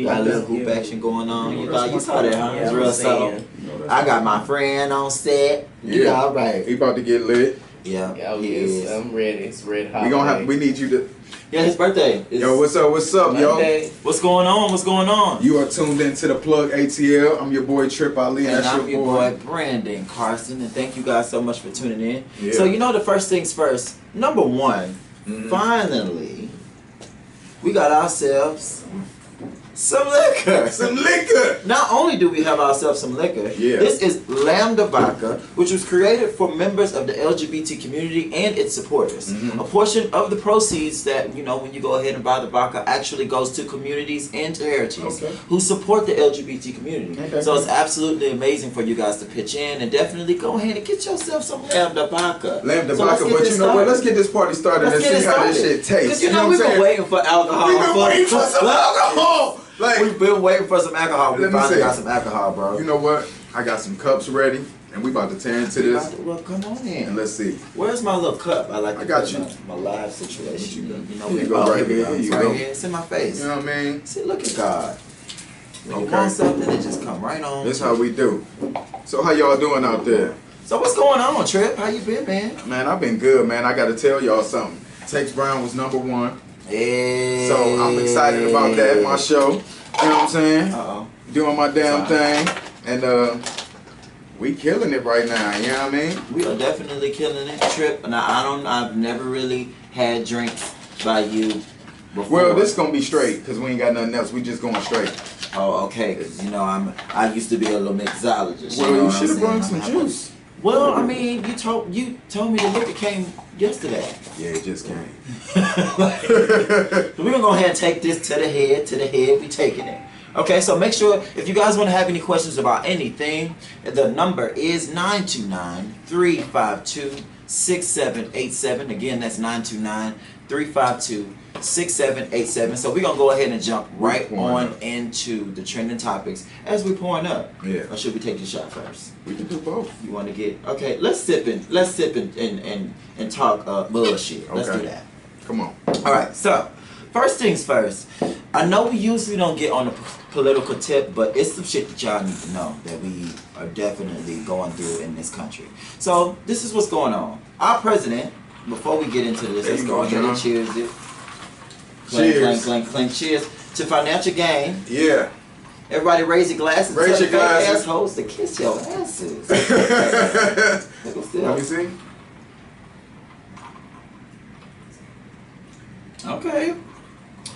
Got a little hoop action going on. You saw that, huh? Yeah, It's real subtle. I got my friend on set. Yeah, all right. He about to get lit. Yeah, yes, I'm ready. It's red hot. We need you to. Yeah, his birthday. Yo, what's up, Monday. yo? What's going on? What's going on? You are tuned into the Plug ATL. I'm your boy Tripp Ali. And I'm your boy Brandon Karson. And thank you guys so much for tuning in. Yeah. So you know the first things first. Number one, finally, we got ourselves some liquor. Some liquor. Not only do we have ourselves some liquor, this is Lambda Vodka, which was created for members of the LGBT community and its supporters. A portion of the proceeds that, you know, when you go ahead and buy the vodka actually goes to communities and to charities who support the LGBT community. So it's absolutely amazing for you guys to pitch in and definitely go ahead and get yourself some Lambda Vodka. Vodka, but you know what? Let's get this party started and see how this shit tastes. Because you know we've been waiting for alcohol. We've been waiting for some alcohol. Like, we've been waiting for some alcohol. We finally got some alcohol, bro. You know what? I got some cups ready, and we about to tear into this. Well, come on in. And let's see. Where's my little cup? I got you. My live situation. You know, here you go, right here. Here you go. It's in my face. You know what I mean? See, look at God. When you want something, it just come right on. This how we do. So how y'all doing out there? So what's going on, Tripp? How you been, man? Man, I've been good, man. I got to tell y'all something. Tex Brown was #1. Hey. So I'm excited about that. My show. You know what I'm saying? Doing my damn thing. And we killing it right now, you know what I mean? We are definitely killing it, Tripp. Now I've never really had drinks by you before. Well, this gonna be straight, cause we ain't got nothing else. We just going straight. Oh, okay. Cause you know I used to be a little mixologist. Well, you know you should have brought some juice. Well, I mean, you told me the liquor came yesterday. Yeah, it just came. We're gonna go ahead and take this to the head. We taking it. Okay, so make sure if you guys want to have any questions about anything, the number is 929-352-6787. Again, that's 929-352-6787. So we're gonna go ahead and jump right on into the trending topics as we're pouring up. Yeah. Or should we take the shot first? We can do both. You want to get okay? Let's sip and talk bullshit. Let's do that. Come on. All right. So first things first. I know we usually don't get on the political tip, but it's some shit that y'all need to know that we are definitely going through in this country. So this is what's going on. Our president. Before we get into this, let's go ahead and cheers it. Cheers. Clank, clank, cheers to financial gain. Yeah. Everybody raise your glasses. Raise your glasses. Assholes to kiss your asses. Let me see. Okay.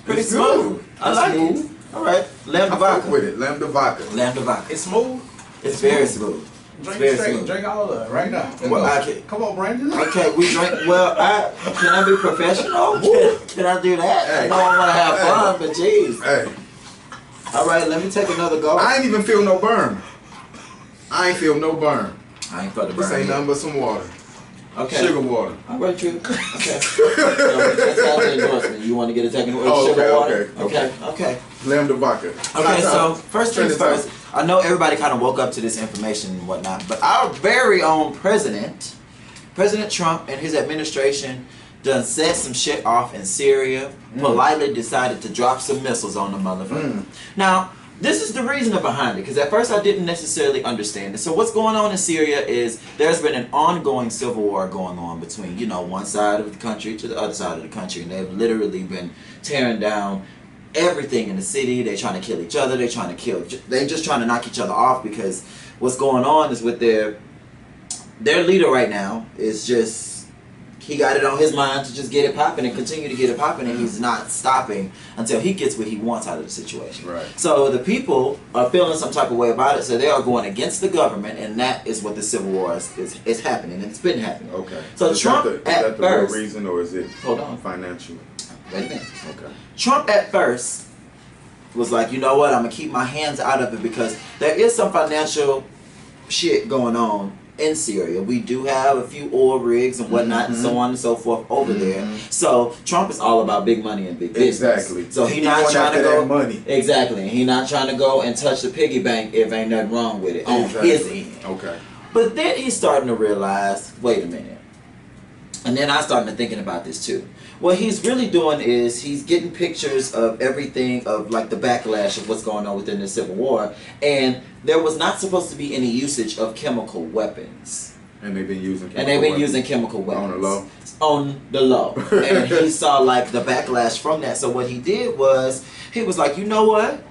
Pretty smooth. I like it. All right. Lambda vodka. With it. Lambda vodka. Lambda vodka. It's smooth. It's very smooth. Drink straight. Drink all of it right now. Come on, Brandon. Okay, we drink. Well, can I be professional? Can I do that? Hey. I know I want to have fun, but jeez. Hey. All right, let me take another go. I ain't even feel no burn. I ain't feel no burn. I ain't felt the burn. This ain't nothing but some water. Okay. Sugar water. All right, true. Okay. So that's out the endorsement. You want to get a second sugar water? Okay. Lambda vodka. Okay, so first things first. I know everybody kind of woke up to this information and whatnot, but our very own President Trump and his administration done set some shit off in Syria, politely decided to drop some missiles on the motherfucker. Now, this is the reason behind it, because at first I didn't necessarily understand it. So what's going on in Syria is there's been an ongoing civil war going on between, you know, one side of the country to the other side of the country, and they've literally been tearing down everything in the city. They're trying to kill each other. They're just trying to knock each other off, because what's going on is with their leader right now is just, he got it on his mind to just get it popping and continue to get it popping, and he's not stopping until he gets what he wants out of the situation. Right. So the people are feeling some type of way about it, so they are going against the government, and that is what the civil war is happening, and it's been happening. Okay. So Trump is that the first, real reason, or is it financial? Wait a minute. Okay. Trump at first was like, you know what, I'm going to keep my hands out of it, because there is some financial shit going on in Syria. We do have a few oil rigs and whatnot and so on and so forth over there. So Trump is all about big money and big business. Exactly. So he's not trying to go money. Exactly. He's not trying to go and touch the piggy bank if ain't nothing wrong with it on his end. Okay. But then he's starting to realize, wait a minute. And then I started thinking about this too. What he's really doing is he's getting pictures of everything, of like the backlash of what's going on within the Civil War, and there was not supposed to be any usage of chemical weapons. And they've been using chemical weapons. On the low. On the low. And he saw like the backlash from that. So what he did was, he was like, you know what?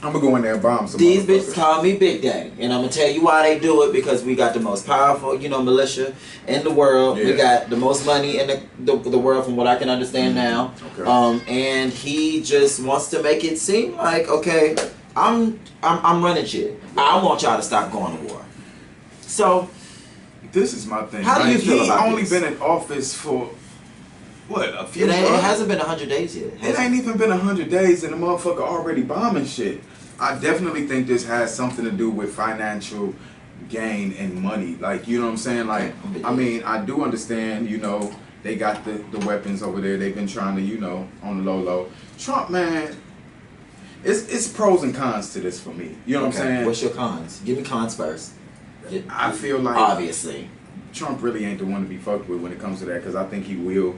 I'm gonna go in there and bomb some. These bitches call me Big Daddy, and I'm gonna tell you why they do it, because we got the most powerful, militia in the world. Yeah. We got the most money in the world, from what I can understand now. Okay. And he just wants to make it seem like, okay, I'm running shit. I want y'all to stop going to war. So, this is my thing. How do you feel about this? He's only been in office for what, a few months? It hasn't been 100 days yet. It ain't even been 100 days, and the motherfucker already bombing shit. I definitely think this has something to do with financial gain and money. Like, you know what I'm saying? Like, I mean, I do understand, they got the weapons over there. They've been trying to, on the low. Trump, man, it's pros and cons to this for me. You know what I'm saying? What's your cons? Give me cons first. I feel like, obviously, Trump really ain't the one to be fucked with when it comes to that, because I think he will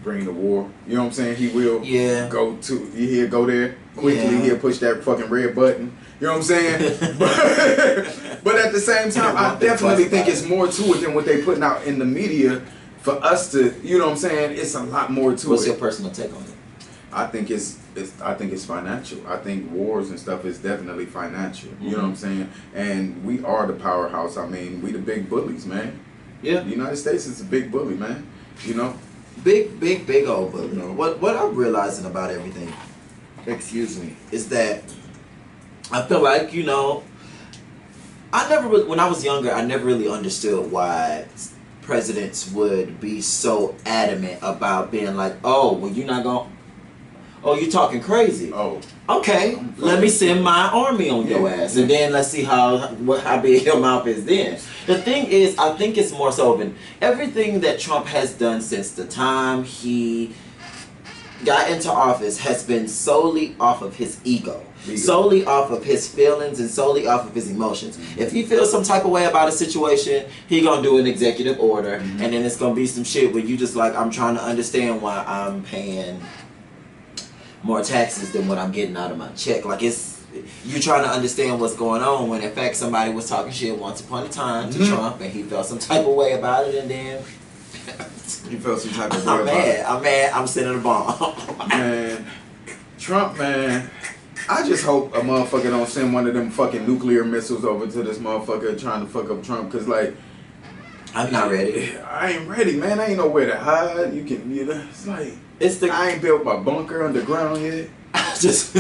bring the war. You know what I'm saying? He will he'll go there quickly. Yeah. He'll push that fucking red button. You know what I'm saying? but at the same time, I definitely think it's more to it than what they putting out in the media for us to, you know what I'm saying? It's a lot more to it. What's your personal take on it? I think it's financial. I think wars and stuff is definitely financial. You know what I'm saying? And we are the powerhouse. I mean, we the big bullies, man. Yeah. The United States is a big bully, man. Big old bully. What I'm realizing about everything, is that I feel like, when I was younger, I never really understood why presidents would be so adamant about being like, oh, well, you're not going, oh, you talking crazy. Oh. Okay, let me send my army on your ass, and then let's see how big your mouth is then. The thing is, I think it's more so than everything that Trump has done since the time he got into office has been solely off of his ego. Solely off of his feelings and solely off of his emotions. If he feels some type of way about a situation, he gonna do an executive order, and then it's gonna be some shit where you just like, I'm trying to understand why I'm paying more taxes than what I'm getting out of my check. Like, you trying to understand what's going on, when in fact somebody was talking shit once upon a time to Trump, and he felt some type of way about it, and then you felt some type of way I'm mad. I'm sending a bomb. Man, Trump, man. I just hope a motherfucker don't send one of them fucking nuclear missiles over to this motherfucker trying to fuck up Trump, because like, I'm not ready. I ain't ready, man. I ain't nowhere to hide. It's like, I ain't built my bunker underground yet. I just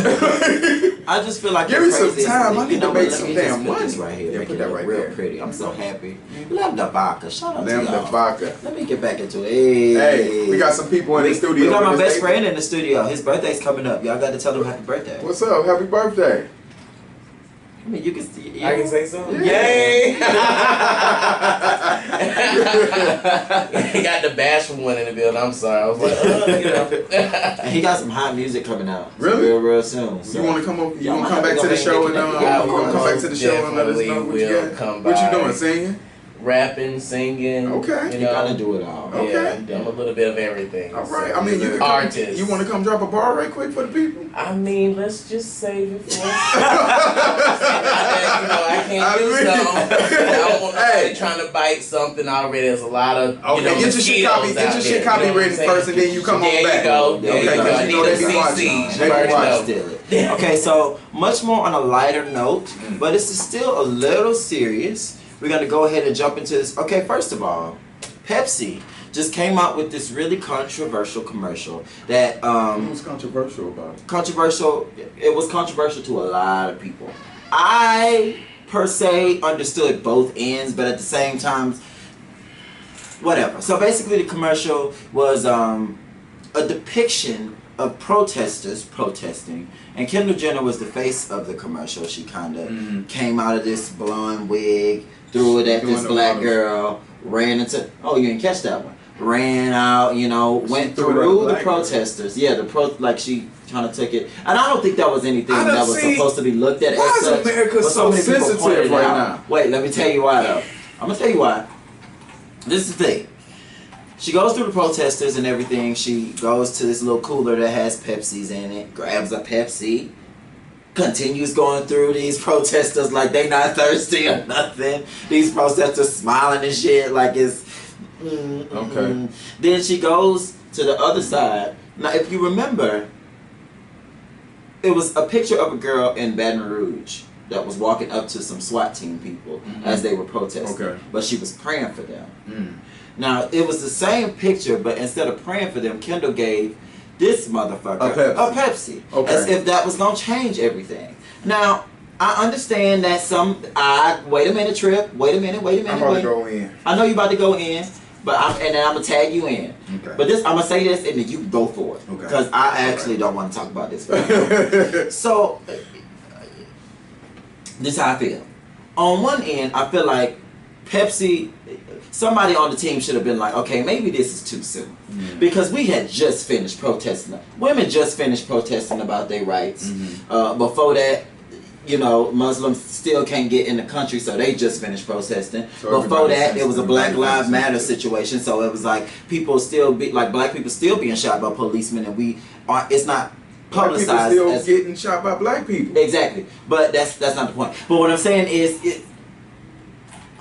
feel like give me some time. I need to make some damn money. Right here, yeah, put that right real there. Pretty. I'm so happy. Lem the vodka. Shout out to y'all. Lem the vodka. Let me get back into it. Hey, we got some people in the studio. We got my best friend in the studio. His birthday's coming up. Y'all got to tell him happy birthday. What's up? Happy birthday. I mean, you can see. Yeah. I can say something. Yay! He got the bashful one in the building. I'm sorry. I was like, And he got some hot music coming out. Really? Real soon. So. You want to come up? You want to come back to the show and come back to the show and let us know what you got? What you doing? Singing? Rapping, singing. Okay. You gotta do it all. Okay. Yeah, I'm a little bit of everything. All right. I mean, you artist. You want to come drop a bar right quick for the people? I mean, let's just save it for. I can't do something. I don't want nobody trying to bite something already. There's a lot of get your shit copy ready first, and then you come on back. There you go. I need a CC. Okay, so much more on a lighter note, but it's still a little serious. We're going to go ahead and jump into this. Okay, first of all, Pepsi just came out with this really controversial commercial that... what was controversial about it? It was controversial to a lot of people. I, per se, understood both ends, but at the same time, whatever. So basically the commercial was a depiction of protesters protesting, and Kendall Jenner was the face of the commercial. She kind of came out of this blonde wig, threw it at this black girl, ran into, you didn't catch that one, ran out, went through the protesters. Yeah, like she kind of took it, and I don't think that was anything that was supposed to be looked at as such. Why is America so sensitive right now? Wait, let me tell you why though. I'm gonna tell you why. This is the thing. She goes through the protesters and everything. She goes to this little cooler that has Pepsis in it, grabs a Pepsi, continues going through these protesters like they not thirsty or nothing. These protesters smiling and shit like it's... Okay. Then she goes to the other side. Now, if you remember, it was a picture of a girl in Baton Rouge that was walking up to some SWAT team people as they were protesting. Okay. But she was praying for them. Now, it was the same picture, but instead of praying for them, Kendall gave this motherfucker a Pepsi. Okay. As if that was going to change everything. Now, I understand that wait a minute, Tripp. Wait a minute. I'm about to go in. I know you about to go in, and then I'm going to tag you in. Okay. But I'm going to say this, and then you go for it. Okay. Because I actually don't want to talk about this right now. So, this is how I feel. On one end, I feel like Pepsi, somebody on the team should have been like, okay, maybe this is too soon. Because we had just finished protesting. Women just finished protesting about their rights. Before that, you know, Muslims still can't get in the country, so they just finished protesting. So before that, it was a Black Lives Matter situation, so it was like black people still being shot by policemen, and it's not publicized. Black people still getting shot by black people. Exactly, but that's not the point. But what I'm saying is,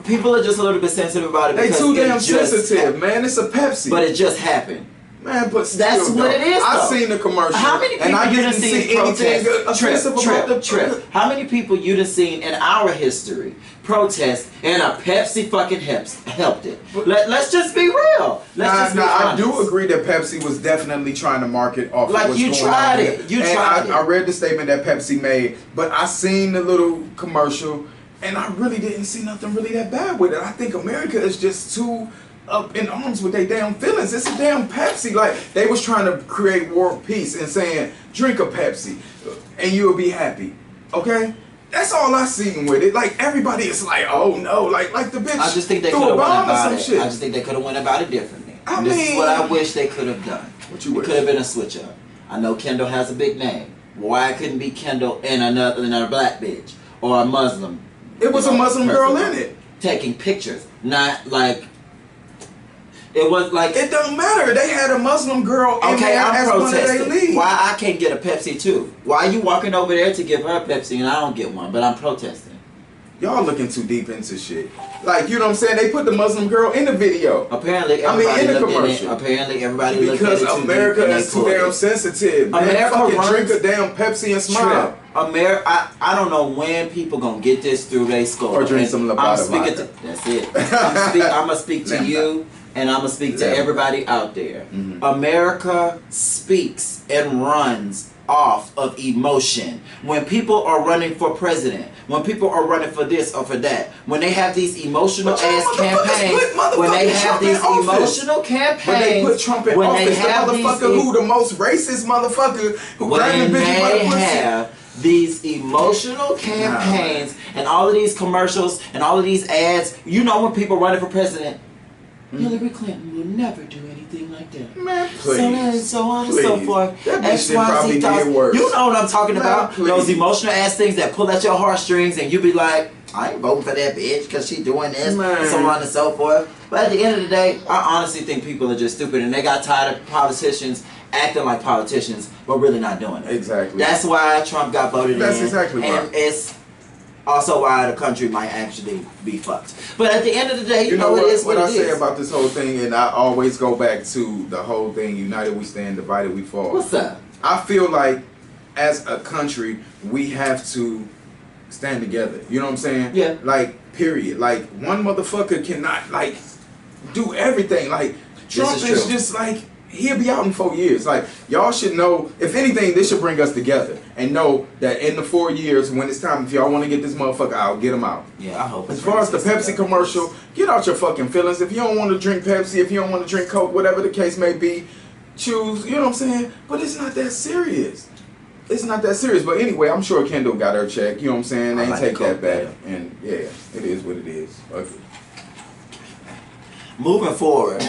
people are just a little bit sensitive about it. They because too damn sensitive, man. It's a Pepsi. But it just happened. Man, but still, that's what it is. I seen the commercial. How many people and I you didn't done see seen anything offensive about the Tripp? How many people you done seen in our history protest and a Pepsi fucking helped it? Let's just be real. I do agree that Pepsi was definitely trying to market off. Like of what's you going tried on it. here. I read the statement that Pepsi made, but I seen the little commercial, and I really didn't see nothing really that bad with it. I think America is just too up in arms with their damn feelings. It's a damn Pepsi. Like, they was trying to create world peace and saying, drink a Pepsi and you'll be happy. Okay? That's all I seen with it. Like, everybody is like, oh no, like the bitch. I just think they could have went about it. I just think they could have went about it differently. This is what I wish they could have done. What you wish? It could have been a switch up. I know Kendall has a big name. Why couldn't be Kendall and another black bitch or a Muslim? It was a Muslim girl in it. Taking pictures, not like. It was like... It don't matter. They had a Muslim girl in there I'm as one of their protesting. leads. Why I can't get a Pepsi too? Why are you walking over there to give her a Pepsi and I don't get one, but I'm protesting? Y'all looking too deep into shit. Like, you know what I'm saying? They put the Muslim girl in the video. Apparently, everybody in the looked commercial. at it. Apparently, everybody looked at it because America is too damn sensitive. Man, America fucking drink a damn Pepsi and smile. I don't know when people gonna get this through their skull. Or drink some Levada vodka. That's it. I'm gonna speak to you. And I'm going to speak to everybody out there. America speaks and runs off of emotion. When people are running for president, when people are running for this or for that, when they have these emotional ass campaigns, when they have these emotional campaigns, when they put Trump in office, the motherfucker who the most racist motherfucker who when they have these emotional campaigns and all of these commercials and all of these ads, you know when people running for president, Hillary Clinton will never do anything like that. Man, please. So on and so forth. That bitch probably did worse. You know what I'm talking about? Please. Those emotional ass things that pull at your heartstrings and you be like, I ain't voting for that bitch because she doing this, and so on and so forth. But at the end of the day, I honestly think people are just stupid and they got tired of politicians acting like politicians but really not doing it. Exactly. That's why Trump got voted in. That's exactly why. And it's also why the country might actually be fucked. But at the end of the day, you know it is what it is. What I say about this whole thing, and I always go back to the whole thing, united we stand, divided we fall. What's that? I feel like as a country, we have to stand together. You know what I'm saying? Yeah. Like, period. Like, one motherfucker cannot, like, do everything. Like, Trump is just like, he'll be out in 4 years. Like, y'all should know, if anything, this should bring us together. And know that in the 4 years, when it's time, if y'all want to get this motherfucker out, get him out. Yeah, I hope. As far as the Pepsi commercial, get out your fucking feelings. If you don't want to drink Pepsi, if you don't want to drink Coke, whatever the case may be, choose, you know what I'm saying? But it's not that serious. It's not that serious. But anyway, I'm sure Kendall got her check. You know what I'm saying? They ain't take that back. And yeah, it is what it is. Okay. Moving forward.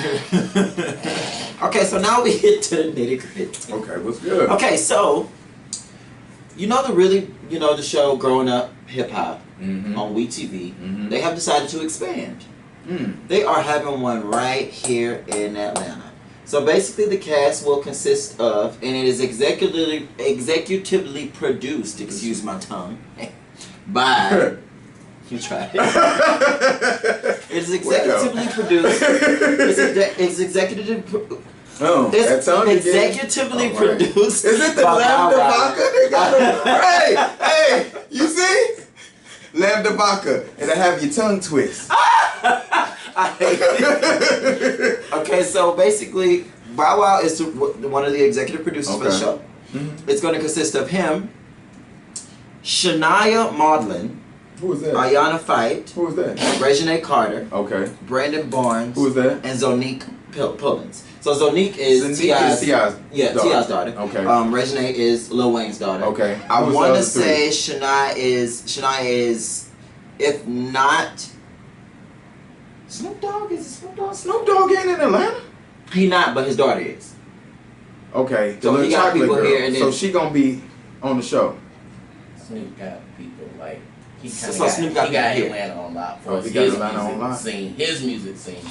Okay, so now we get to the nitty gritty. Okay, what's good? Okay, so you know the show Growing Up Hip Hop on WeTV. They have decided to expand. They are having one right here in Atlanta. So basically, the cast will consist of, and it is executively produced. Excuse my tongue. By you try it. It's executively produced. It's executive. Oh, it's executively produced. Is it the Lambda Vodka? They got hey, you see? Lambda Vodka. It'll have your tongue twist. I hate it. Okay, so basically, Bow Wow is one of the executive producers for the show. Mm-hmm. It's going to consist of him, Shania Madeline. Who is that? Ayanna Fight. Who is that? Reginae Carter. Okay. Brandon Barnes. Who is that? And Zonique Pullins. So Zonique is T.I.'s daughter. Okay. Reginae is Lil Wayne's daughter. Okay. I want to say Shania is, if not Snoop Dogg. Is Snoop Dogg? Snoop Dogg ain't in Atlanta? He not, but his daughter is. Okay. So he got people girl. here, and so she gonna be on the show. Snoop got people like he kind of Snoop got here. Atlanta on lock for his music scene.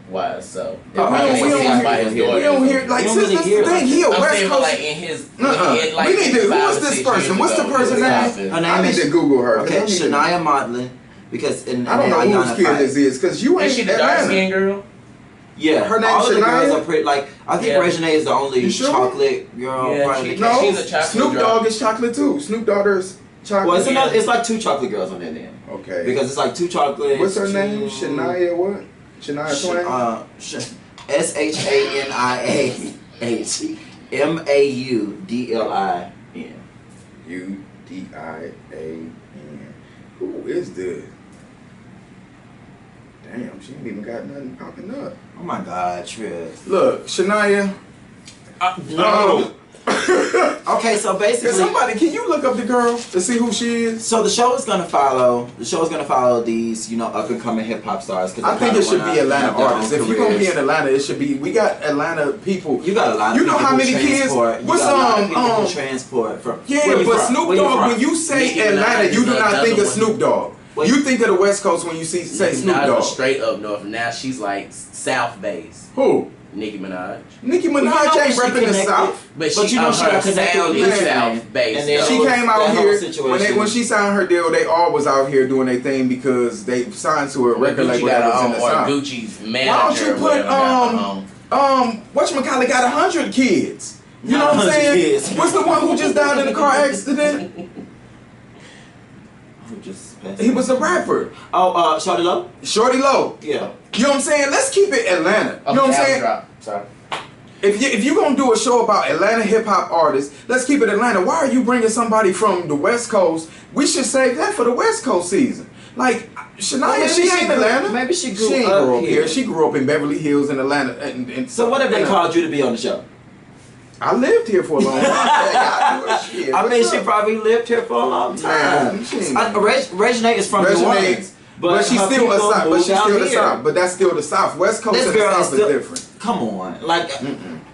Why? So we don't hear like this is the thing. He a West Coast. Like in his, we need to. Who is this person? What's the person's name? Her name I need to Google her. Okay, Shania Madeline. Because I don't know whose kid this is. Because you ain't she the dark skin girl. Yeah, her name all Shania? of the girls are pretty. Like I think Reginae is the only chocolate girl. Yeah, she's a chocolate Snoop Dogg is chocolate too. Snoop Dogg is chocolate. Well, it's like two chocolate girls on there then. Okay. Because it's like two chocolates. What's her name? Shania what? Shania Twain? SHANIAHMAUDLIN. UDIAN. Who is this? Damn, she ain't even got nothing popping up. Oh my God, Tripp. Look, Shania. No. Okay, so basically, can you look up the girl to see who she is? So the show is gonna follow. these, up and coming hip hop stars. I think it should be Atlanta artists. If you're gonna be in Atlanta, it should be. We got Atlanta people. You got a lot of people. You know how many kids? What's transport from? Yeah, but Snoop Dogg. When you say Atlanta, you do not think of Snoop Dogg. You think of the West Coast when you say Snoop Dogg. Straight up north. Now she's like South Base. Who? Nicki Minaj. Nicki Minaj ain't repping the South. But she got connected with South Base. She came out here when she signed her deal. They all was out here doing their thing because they signed to a record label that was in the South. Gucci's manager. Why don't you put whatchamacallit got 100 kids? You know what I'm saying? What's the one who just died in a car accident? He was a rapper. Oh, Shorty Low? Shorty Low. Yeah. You know what I'm saying? Let's keep it Atlanta. You know what I'm saying? Sorry. If you're going to do a show about Atlanta hip-hop artists, let's keep it Atlanta. Why are you bringing somebody from the West Coast? We should save that for the West Coast season. Like, Shania, she ain't Atlanta. Maybe she grew ain't up grow up here. She grew up in Beverly Hills in Atlanta. So what if they called you to be on the show? I lived here for a long time. I mean, she probably lived here for a long time. Reginae is from New Orleans. But she's still a South. But she's still the South. But that's still the South. West Coast and the South is different. Come on, like,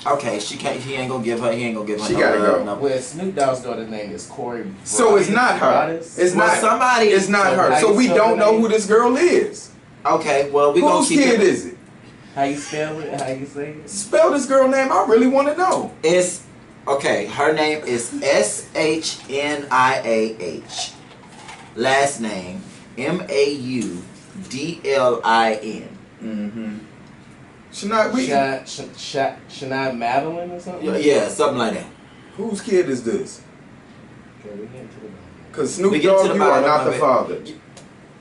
okay, he ain't gonna give her. He ain't gonna give her. She gotta go. No. Well, Snoop Dogg's daughter's name is Corey. So it's not her. It's not somebody. It's not her. So we don't know who this girl is. Okay, well we gonna keep it. Whose kid is it? How you spell it? How you say it? Spell this girl name. I really want to know. It's okay. Her name is SHNIAH. Last name MAUDLIN. Shania Madeline or something? Yeah, something like that. Whose kid is this? Because Snoop Dogg, you are not the father.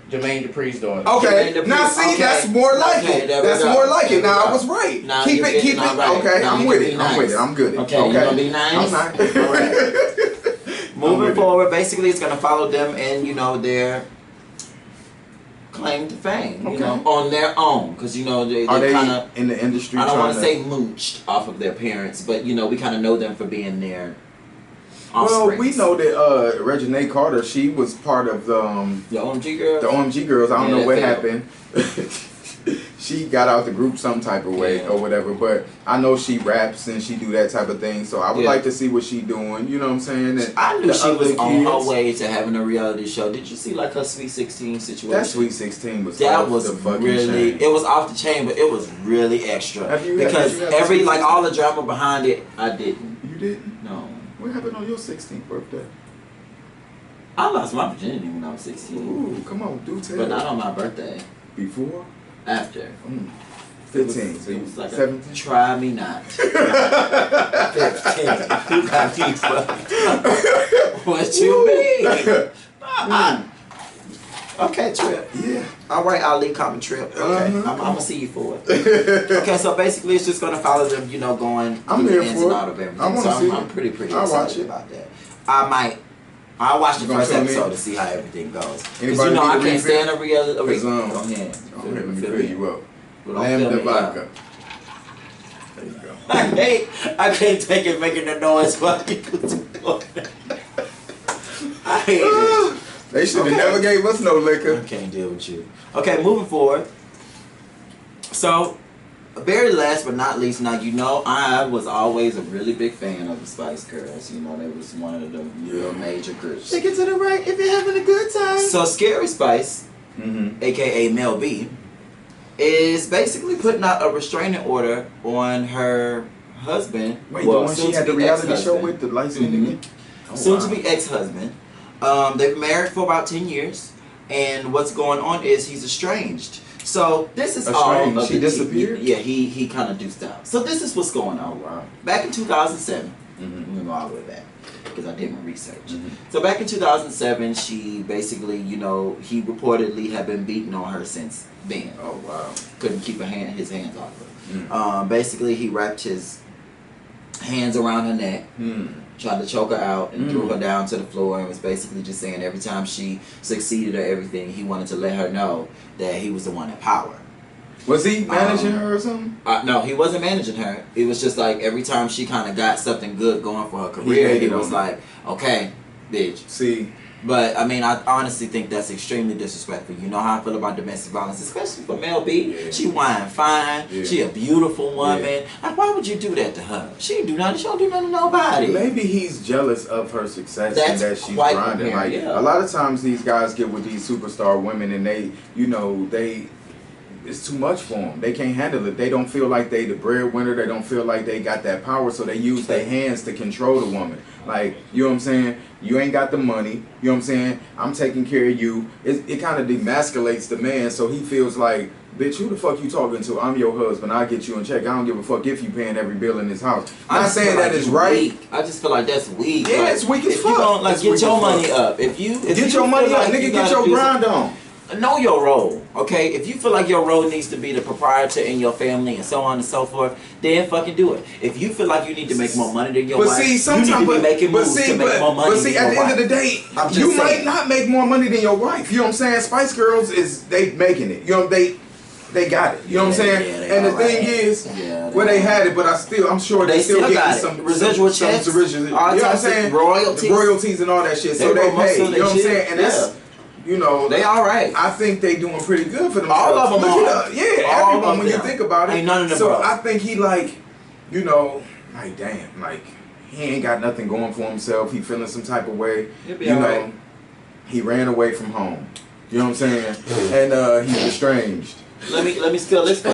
Jermaine Dupri's daughter. Okay, now see, that's more like it. That's more like it. Now I was right. Keep it. Okay, I'm with it. I'm good. Okay, you gonna be nice? I'm not. All right. Moving forward, basically, it's gonna follow them and their claim to fame, on their own, because they kind of in the industry. I don't want to say mooched off of their parents, but we kind of know them for being their offsprings. Well, we know that Reginae Carter, she was part of the OMG Girls. The OMG Girls. I don't know what happened. she got out the group some type of way or whatever. But I know she raps and she do that type of thing. So I would like to see what she doing. You know what I'm saying? And I knew she was on her way to having a reality show. Did you see like her Sweet 16 situation? That Sweet 16 was that off was the fucking really chain. It was off the chain, but it was really extra. Because all the drama behind it, I didn't. You didn't? No. What happened on your 16th birthday? I lost my virginity when I was 16. Ooh, come on, do tell. But not on my birthday. Before? After. 15. So it you was like 17? Try me not. 15. You got me fucked up. What you mean? Okay, Tripp. Yeah. All right, Ali, call me Tripp. Okay, I'm gonna see you for it. Okay, so basically, it's just gonna follow them, going I'm through here the ins for and it. out of everything. I wanna So see I'm it. pretty I'll watch excited it. about that. I'll watch the You gonna first show me? episode to see how everything goes. Because Anybody I need a can't stand a reality. Go ahead. Let me Fill you up. But Lambda vodka. There you go. I can't take it making the noise while you I hate it. They should have never gave us no liquor. I can't deal with you. Okay, moving forward. So, very last but not least, now I was always a really big fan of the Spice Girls. They was one of the real major groups. Take it to the right if you're having a good time. So Scary Spice, aka Mel B, is basically putting out a restraining order on her husband. Wait, the one she had the reality show with, the light-skinned nigga? Soon to be ex-husband. They've been married for about 10 years, and what's going on is he's estranged. So this is all of She disappeared? Yeah, he kind of deuced out. So this is what's going on. Wow. Back in 2007, I'm gonna go all the way back because I did my research. So back in 2007, she basically, he reportedly had been beating on her since then. Oh wow. Couldn't keep his hands off her. Basically, he wrapped his hands around her neck. Tried to choke her out and threw her down to the floor and was basically just saying every time she succeeded or everything, he wanted to let her know that he was the one in power. Was he managing her or something? No, he wasn't managing her. It was just like every time she kind of got something good going for her career, he was like, okay, bitch. See. But, I honestly think that's extremely disrespectful. You know how I feel about domestic violence, especially for Mel B. Yeah. She whine fine. Yeah. She a beautiful woman. Yeah. Like, why would you do that to her? She ain't do nothing. She don't do nothing to nobody. Maybe he's jealous of her success and that she's grinding. A lot of times these guys get with these superstar women and they, it's too much for them. They can't handle it. They don't feel like they the breadwinner. They don't feel like they got that power, so they use their hands to control the woman. Like, you know what I'm saying? You ain't got the money. You know what I'm saying? I'm taking care of you. It kind of demasculates the man, so he feels like, bitch, who the fuck you talking to? I'm your husband. I'll get you in check. I don't give a fuck if you paying every bill in this house. I'm not saying that is right. Weak. I just feel like that's weak. Yeah, it's weak as fuck. Get your money up. If get your money up, nigga, get your grind on. Know your role, okay? If you feel like your role needs to be the proprietor in your family and so on and so forth, then fucking do it. If you feel like you need to make more money than your wife, you need to be making moves to make more money than your wife. But see, at the end of the day, you might not make more money than your wife. You know what I'm saying? Spice Girls they making it. They got it. You know what I'm saying? And the thing is, they had it, but I'm sure they still getting some residual checks, you know what I'm saying? Royalties and all that shit. So they pay. You know what I'm saying? And that's, they all right. I think they doing pretty good for themselves. All of them are. Everyone when you think about it. Ain't none of them. So I think he like damn, like he ain't got nothing going for himself. He feeling some type of way. Right. He ran away from home. You know what I'm saying? And he's estranged. Let me spill this.